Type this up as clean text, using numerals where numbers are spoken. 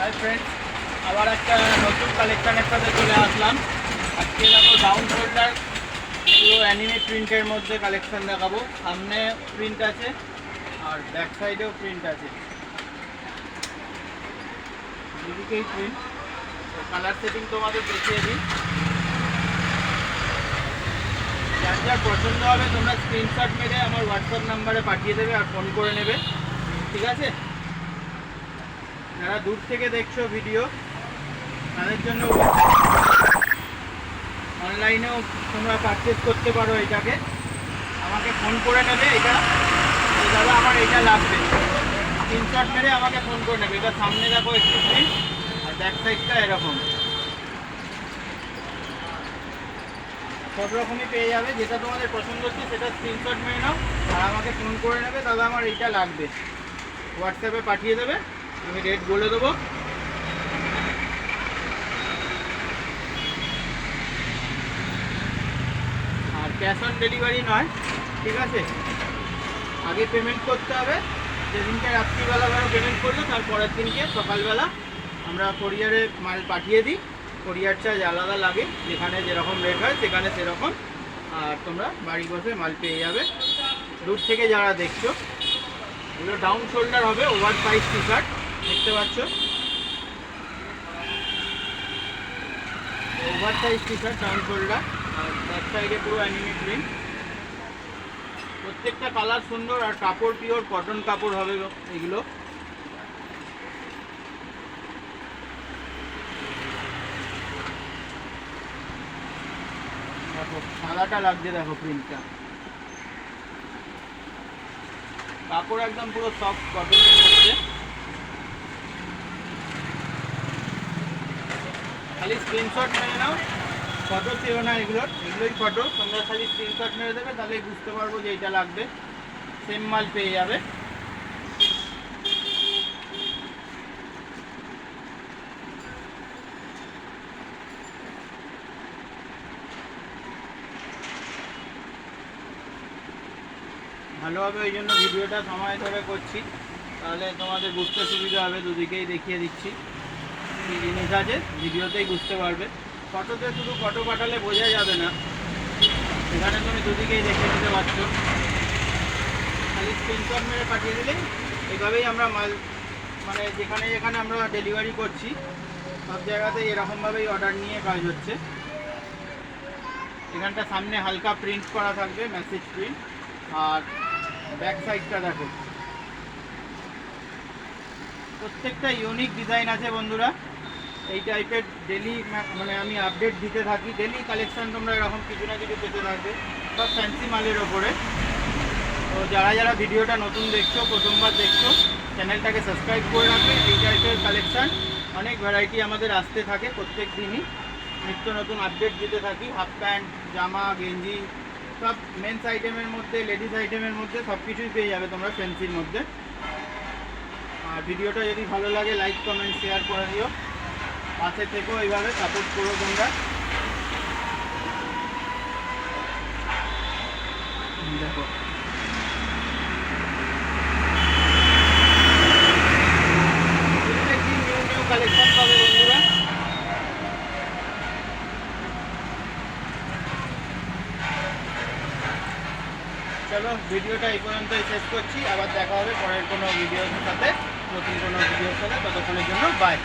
Hi friends, আবার একটা নতুন কালেকশানের সাথে চলে আসলাম। আজকে দেখো ডাউন শোল্ডার পুরো অ্যানিমে প্রিন্টের মধ্যে কালেকশান দেখাবো। সামনে প্রিন্ট আছে আর ব্যাক সাইডেও প্রিন্ট আছে, দুদিকেই প্রিন্ট। কালার সেটিং তোমাদের দেখিয়ে দিই। যার যার পছন্দ হবে তোমরা স্ক্রিনশট মেরে আমার হোয়াটসঅ্যাপ নাম্বারে পাঠিয়ে দেবে আর ফোন করে নেবে, ঠিক আছে? যারা দূর থেকে দেখছো ভিডিও, তাদের জন্য অনলাইনেও তোমরা পারচেস করতে পারো। এটাকে আমাকে ফোন করে নেবে, এটা দাদা আমার এটা লাগবে, স্ক্রিনশট মেরে আমাকে ফোন করে নেবে। এটা সামনে দেখো একটু প্রিন্ট আর ব্যাক সাইডটা এরকম, সব রকমই পেয়ে যাবে। যেটা তোমাদের পছন্দ হচ্ছে সেটা স্ক্রিনশট মেরে নাও আর আমাকে ফোন করে নেবে, দাদা আমার এইটা লাগবে। হোয়াটসঅ্যাপে পাঠিয়ে দেবে, আমি রেট বলে দেবো। আর ক্যাশ অন ডেলিভারি নয়, ঠিক আছে? আগে পেমেন্ট করতে হবে। যেদিনকে রাত্রিবেলা পেমেন্ট করলে তার পরের দিনকে সকালবেলা আমরা কোরিয়ারে মাল পাঠিয়ে দিই। কোরিয়ার চার্জ আলাদা লাগে, যেখানে যেরকম রেট হয় সেখানে সেরকম। আর তোমরা বাড়ি বসে মাল পেয়ে যাবে। দূর থেকে যারা দেখছো, এগুলো ডাউন শোল্ডার হবে, ওভার সাইজ টি শার্ট দেখতে পাচ্ছ, oversize T shirt down shoulder. আর ব্যাক সাইডে পুরো অ্যানিমে প্রিন্ট। প্রত্যেকটা কালার সুন্দর আর কাপড় পিওর কটন কাপড় হবে এগুলো। দেখো সাদাটা লাগছে, দেখো প্রিন্টটা, কাপড় একদম পুরো সফট কটনের মধ্যে। খালি স্ক্রিনশট মেরে নাও, ফটো চেও না এগুলোই ফটো। তোমরা খালি স্ক্রিনশট মেরে দেবে, তাহলেই বুঝতে পারবো যে এইটা লাগবে। সেম মাল পেয়ে যাবে। ভালো হবে, ওই জন্য ভিডিওটা সময় ধরে করছি, তাহলে তোমাদের বুঝতে সুবিধা হবে। দুদিকেই দেখিয়ে দিচ্ছি কী জিনিস আছে, ভিডিওতেই বুঝতে পারবে। ফটোতে শুধু ফটো পাঠালে বোঝা যাবে না, এখানে তুমি দুদিকেই দেখে নিতে পারছো। খালি স্ক্রিনশট মেরে পাঠিয়ে দিলেই এইভাবেই আমরা মাল, মানে যেখানে যেখানে আমরা ডেলিভারি করছি সব জায়গাতেই এরকমভাবেই অর্ডার নিয়ে কাজ হচ্ছে। এখানটা সামনে হালকা প্রিন্ট করা থাকবে, মেসেজ প্রিন্ট। আর ব্যাক সাইডটা দেখো, প্রত্যেকটা ইউনিক ডিজাইন আছে বন্ধুরা। এই টাইপের ডেলি মানে আমি আপডেট দিতে থাকি, ডেলি কালেকশান তোমরা এরকম কিছু না কিছু পেতে থাকবে, সব ফ্যান্সি মালের ওপরে। তো যারা যারা ভিডিওটা নতুন দেখছো, প্রথমবার দেখছো, চ্যানেলটাকে সাবস্ক্রাইব করে রাখবে। এই টাইপের কালেকশান অনেক ভ্যারাইটি আমাদের আসতে থাকে প্রত্যেক দিনই, নিত্য নতুন আপডেট দিতে থাকি। হাফ প্যান্ট, জামা, গেঞ্জি, সব মেন্স আইটেমের মধ্যে, লেডিস আইটেমের মধ্যে সব কিছুই পেয়ে যাবে তোমরা ফ্যান্সির মধ্যে। আর ভিডিওটা যদি ভালো লাগে লাইক কমেন্ট শেয়ার করে দিও, পাশে থেকেও এইভাবে সাপোর্ট করো তোমরা। দেখো প্রত্যেকদিন নিউ নিউ কালেকশন পাবে বন্ধুরা। চলো ভিডিওটা এই পর্যন্তই শেষ করছি, আবার দেখা হবে পরের কোনো ভিডিওর সাথে, নতুন কোনো ভিডিওর সাথে। ততক্ষণের জন্য বাই।